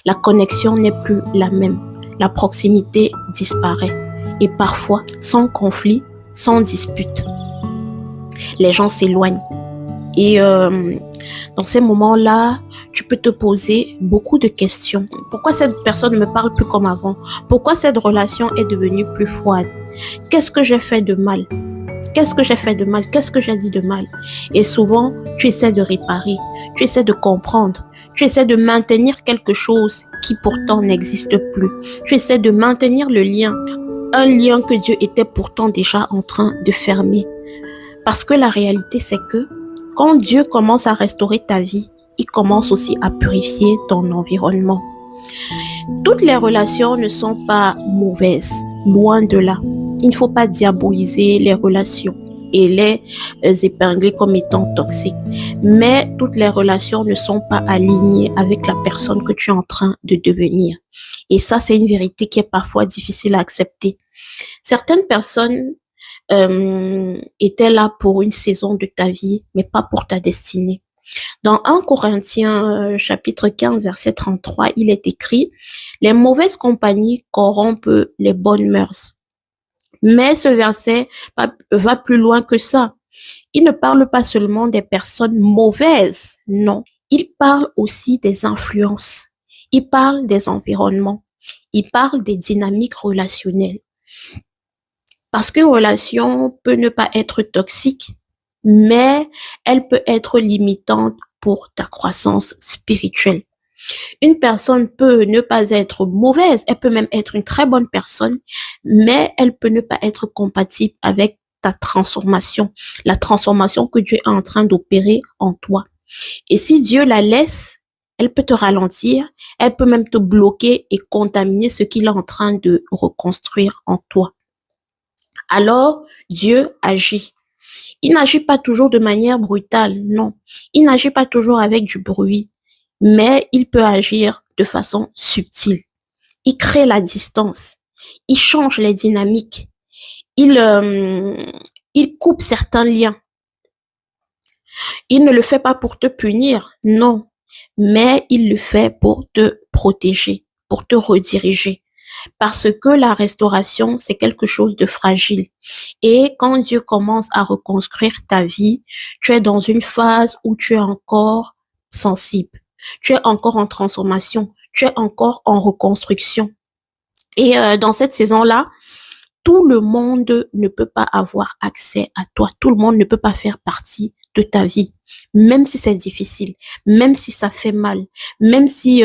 La connexion n'est plus la même. La proximité disparaît. Et parfois, sans conflit, sans dispute, les gens s'éloignent. Et dans ces moments-là, tu peux te poser beaucoup de questions. Pourquoi cette personne ne me parle plus comme avant? Pourquoi cette relation est devenue plus froide? Qu'est-ce que j'ai fait de mal? Qu'est-ce que j'ai fait de mal? Qu'est-ce que j'ai dit de mal? Et souvent, tu essaies de réparer, tu essaies de comprendre, tu essaies de maintenir quelque chose qui pourtant n'existe plus. Tu essaies de maintenir le lien, un lien que Dieu était pourtant déjà en train de fermer. Parce que la réalité, c'est que quand Dieu commence à restaurer ta vie, il commence aussi à purifier ton environnement. Toutes les relations ne sont pas mauvaises, loin de là. Il ne faut pas diaboliser les relations et les épingler comme étant toxiques. Mais toutes les relations ne sont pas alignées avec la personne que tu es en train de devenir. Et ça, c'est une vérité qui est parfois difficile à accepter. Certaines personnes étaient là pour une saison de ta vie, mais pas pour ta destinée. Dans 1 Corinthiens chapitre 15, verset 33, il est écrit « Les mauvaises compagnies corrompent les bonnes mœurs ». Mais ce verset va plus loin que ça. Il ne parle pas seulement des personnes mauvaises, non. Il parle aussi des influences. Il parle des environnements. Il parle des dynamiques relationnelles. Parce qu'une relation peut ne pas être toxique, mais elle peut être limitante pour ta croissance spirituelle. Une personne peut ne pas être mauvaise, elle peut même être une très bonne personne, mais elle peut ne pas être compatible avec ta transformation, la transformation que Dieu est en train d'opérer en toi. Et si Dieu la laisse, elle peut te ralentir, elle peut même te bloquer et contaminer ce qu'il est en train de reconstruire en toi. Alors, Dieu agit. Il n'agit pas toujours de manière brutale, non. Il n'agit pas toujours avec du bruit, mais il peut agir de façon subtile. Il crée la distance. Il change les dynamiques. Il coupe certains liens. Il ne le fait pas pour te punir, non, mais il le fait pour te protéger, pour te rediriger. Parce que la restauration, c'est quelque chose de fragile. Et quand Dieu commence à reconstruire ta vie, tu es dans une phase où tu es encore sensible. Tu es encore en transformation. Tu es encore en reconstruction. Et dans cette saison-là, tout le monde ne peut pas avoir accès à toi. Tout le monde ne peut pas faire partie de ta vie. Même si c'est difficile, même si ça fait mal, même si